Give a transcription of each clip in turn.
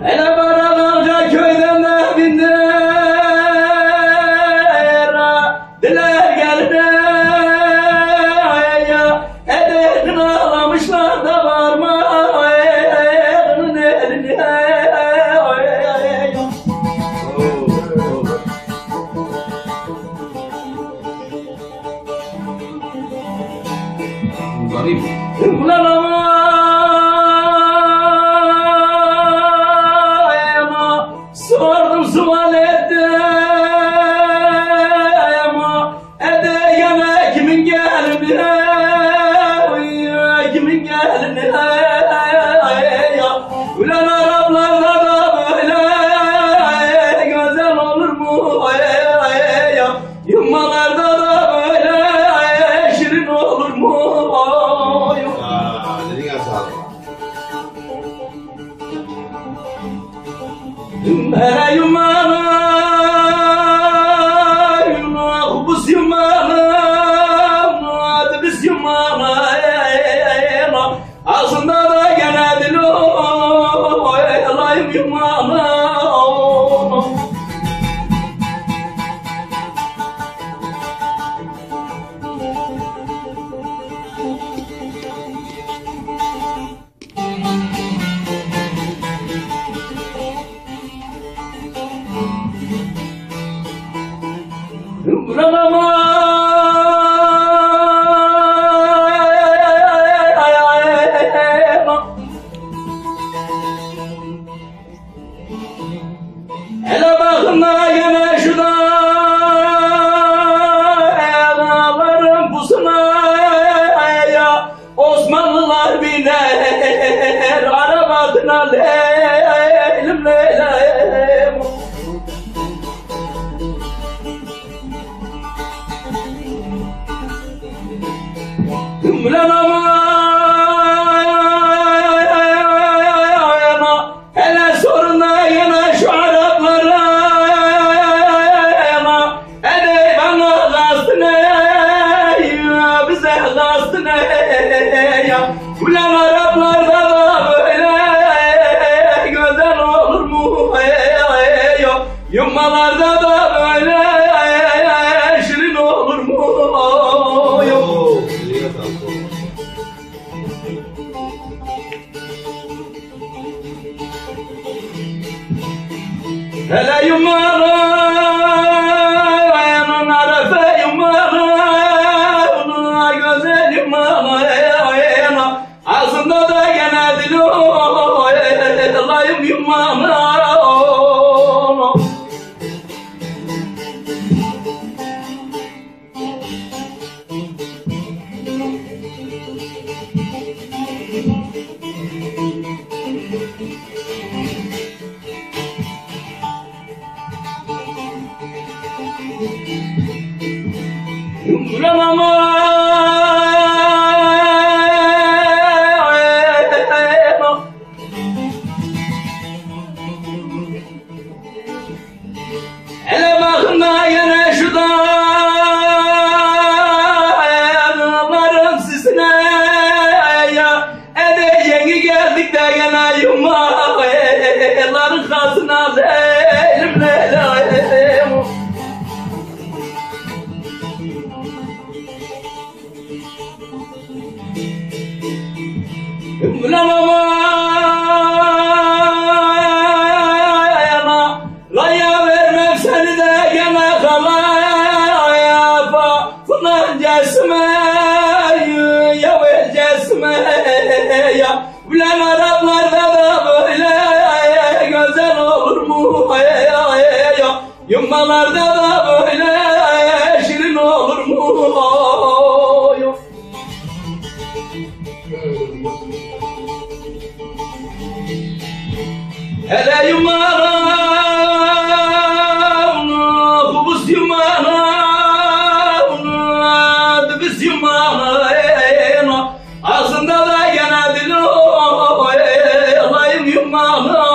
Hele Baranavca köyden de bindir, diler geline ya, edekini ağlamışlar da varma ayağının eline. Ulan ama sordum sual ettim ama edeyeme kimin gelini kimin gelini ulan Araplarda da böyle güzel olur mu yummalarda da böyle şirin olur mu? Hele yumana, kubus yumana, adibis yumana, aslında da gene dilo, layım yumana. Ulan ama hele bakın da gene şurada dağların pusuna ya Osmanlılar biner arabasına leylim leylim. Ulan ama hele sorun da yine şu Araplara edey bana kastı ne bize kastı ne ya ulan Araplarda da böyle güzel olur mu yummalarda da böyle şirin olur mu? Hele yumara, arefe yumara, güzel yumara, aslında da gene dilo, layım yumara. Ulan ama hele bakın da yine şu dağların sisine ya edeceğini geldik de gene yummaların kasına leylim leylim. Ulan ama laya vermem seni de gene kalaya falan cesme ya ver cesme ya ulan Araplarda da böyle güzel olur mu yummalarda da böyle şirin olur mu? Hele yumara, kubus yumara, adibis yumara, aslında da gene dilo, layım yumara.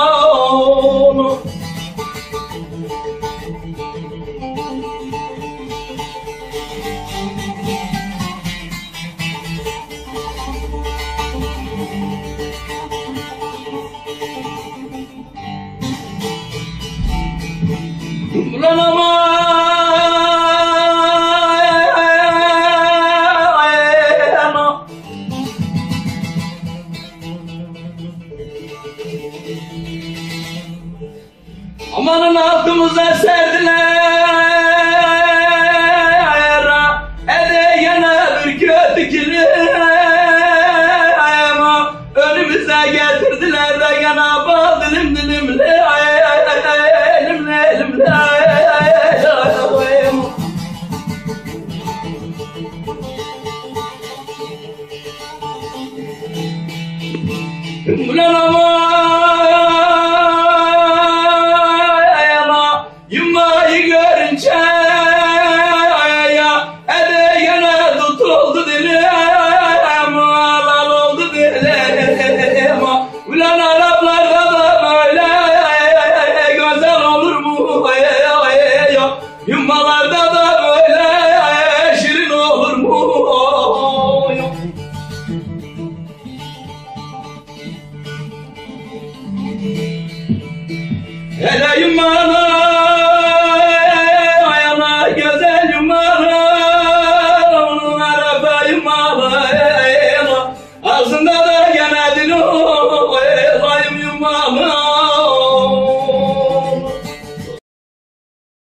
Ulan ama amanın altımıza serdiler.